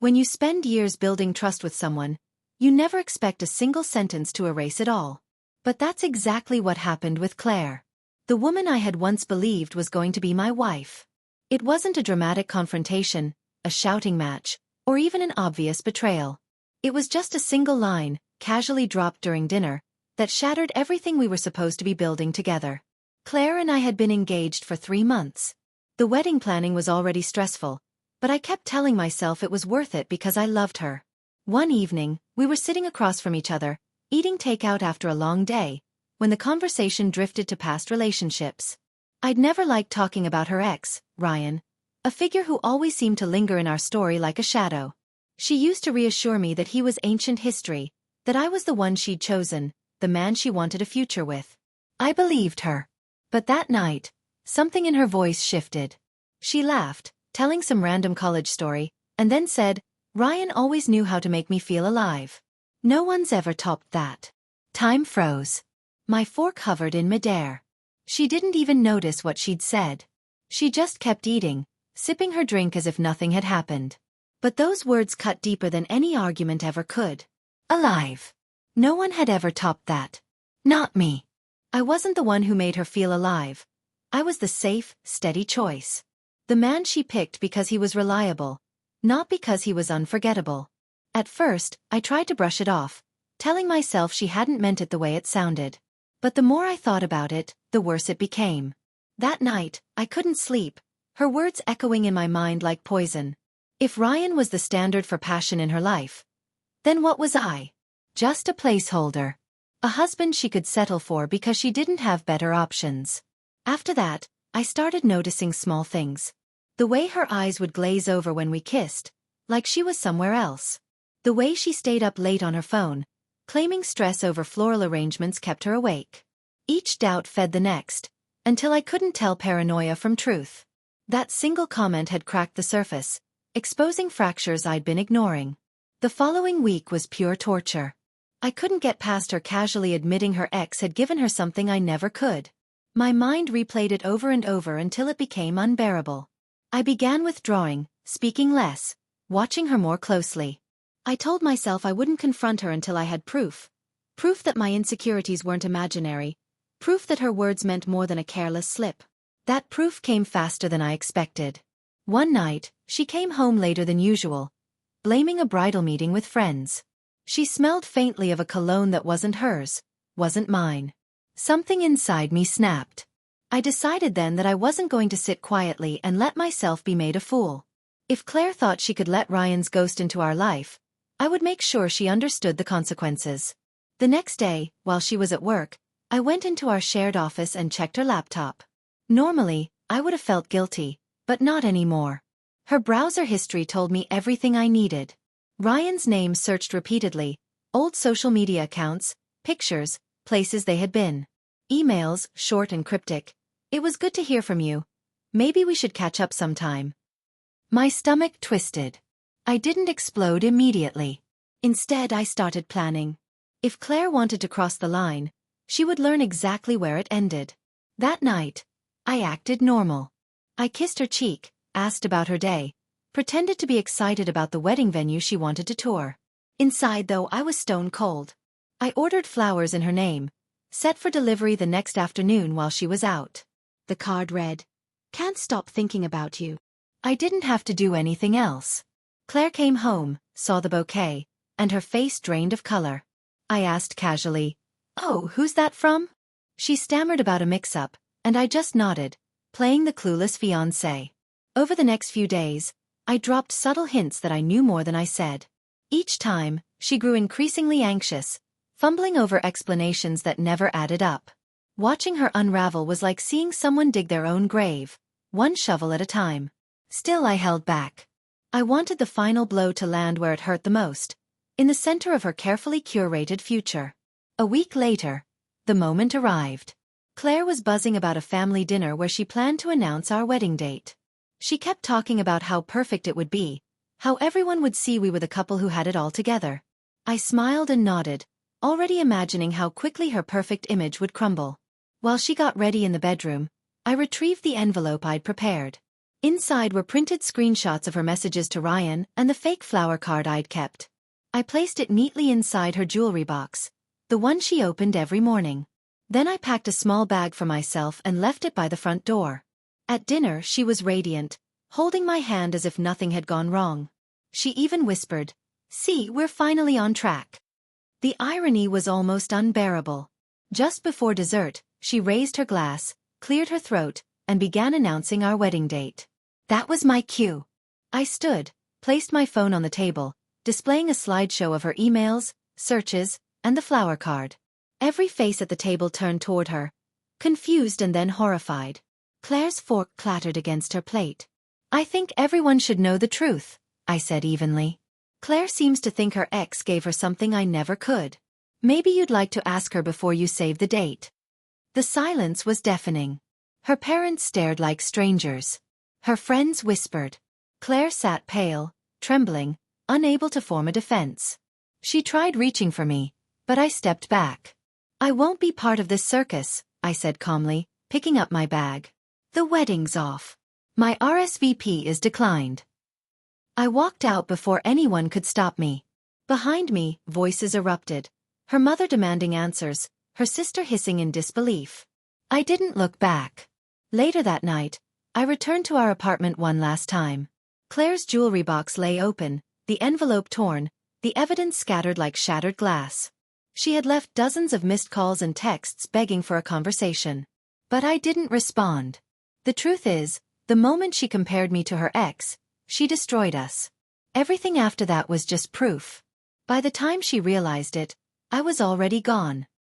When you spend years building trust with someone, you never expect a single sentence to erase it all. But that's exactly what happened with Claire. The woman I had once believed was going to be my wife. It wasn't a dramatic confrontation, a shouting match, or even an obvious betrayal. It was just a single line, casually dropped during dinner, that shattered everything we were supposed to be building together. Claire and I had been engaged for 3 months. The wedding planning was already stressful, but I kept telling myself it was worth it because I loved her. One evening, we were sitting across from each other, eating takeout after a long day, when the conversation drifted to past relationships. I'd never liked talking about her ex, Ryan, a figure who always seemed to linger in our story like a shadow. She used to reassure me that he was ancient history, that I was the one she'd chosen, the man she wanted a future with. I believed her. But that night, something in her voice shifted. She laughed, telling some random college story, and then said, "Ryan always knew how to make me feel alive. No one's ever topped that." Time froze. My fork hovered in midair. She didn't even notice what she'd said. She just kept eating, sipping her drink as if nothing had happened. But those words cut deeper than any argument ever could. Alive. No one had ever topped that. Not me. I wasn't the one who made her feel alive. I was the safe, steady choice. The man she picked because he was reliable, not because he was unforgettable. At first, I tried to brush it off, telling myself she hadn't meant it the way it sounded. But the more I thought about it, the worse it became. That night, I couldn't sleep, her words echoing in my mind like poison. If Ryan was the standard for passion in her life, then what was I? Just a placeholder. A husband she could settle for because she didn't have better options. After that, I started noticing small things. The way her eyes would glaze over when we kissed, like she was somewhere else. The way she stayed up late on her phone, claiming stress over floral arrangements kept her awake. Each doubt fed the next, until I couldn't tell paranoia from truth. That single comment had cracked the surface, exposing fractures I'd been ignoring. The following week was pure torture. I couldn't get past her casually admitting her ex had given her something I never could. My mind replayed it over and over until it became unbearable. I began withdrawing, speaking less, watching her more closely. I told myself I wouldn't confront her until I had proof. Proof that my insecurities weren't imaginary. Proof that her words meant more than a careless slip. That proof came faster than I expected. One night, she came home later than usual, blaming a bridal meeting with friends. She smelled faintly of a cologne that wasn't hers, wasn't mine. Something inside me snapped. I decided then that I wasn't going to sit quietly and let myself be made a fool. If Claire thought she could let Ryan's ghost into our life, I would make sure she understood the consequences. The next day, while she was at work, I went into our shared office and checked her laptop. Normally, I would have felt guilty, but not anymore. Her browser history told me everything I needed. Ryan's name searched repeatedly, old social media accounts, pictures, places they had been. Emails, short and cryptic. "It was good to hear from you. Maybe we should catch up sometime." My stomach twisted. I didn't explode immediately. Instead, I started planning. If Claire wanted to cross the line, she would learn exactly where it ended. That night, I acted normal. I kissed her cheek, asked about her day, pretended to be excited about the wedding venue she wanted to tour. Inside, though, I was stone cold. I ordered flowers in her name, set for delivery the next afternoon while she was out. The card read, "Can't stop thinking about you." I didn't have to do anything else. Claire came home, saw the bouquet, and her face drained of color. I asked casually, "Oh, who's that from?" She stammered about a mix-up, and I just nodded, playing the clueless fiancé. Over the next few days, I dropped subtle hints that I knew more than I said. Each time, she grew increasingly anxious, fumbling over explanations that never added up. Watching her unravel was like seeing someone dig their own grave, one shovel at a time. Still, I held back. I wanted the final blow to land where it hurt the most, in the center of her carefully curated future. A week later, the moment arrived. Claire was buzzing about a family dinner where she planned to announce our wedding date. She kept talking about how perfect it would be, how everyone would see we were the couple who had it all together. I smiled and nodded, already imagining how quickly her perfect image would crumble. While she got ready in the bedroom, I retrieved the envelope I'd prepared. Inside were printed screenshots of her messages to Ryan and the fake flower card I'd kept. I placed it neatly inside her jewelry box, the one she opened every morning. Then I packed a small bag for myself and left it by the front door. At dinner she was radiant, holding my hand as if nothing had gone wrong. She even whispered, "See, we're finally on track." The irony was almost unbearable. Just before dessert, she raised her glass, cleared her throat, and began announcing our wedding date. That was my cue. I stood, placed my phone on the table, displaying a slideshow of her emails, searches, and the flower card. Every face at the table turned toward her, confused and then horrified. Claire's fork clattered against her plate. "I think everyone should know the truth," I said evenly. "Claire seems to think her ex gave her something I never could. Maybe you'd like to ask her before you save the date." The silence was deafening. Her parents stared like strangers. Her friends whispered. Claire sat pale, trembling, unable to form a defense. She tried reaching for me, but I stepped back. "I won't be part of this circus," I said calmly, picking up my bag. "The wedding's off. My RSVP is declined." I walked out before anyone could stop me. Behind me, voices erupted. Her mother demanding answers, her sister hissing in disbelief. I didn't look back. Later that night, I returned to our apartment one last time. Claire's jewelry box lay open, the envelope torn, the evidence scattered like shattered glass. She had left dozens of missed calls and texts begging for a conversation. But I didn't respond. The truth is, the moment she compared me to her ex, she destroyed us. Everything after that was just proof. By the time she realized it, I was already gone.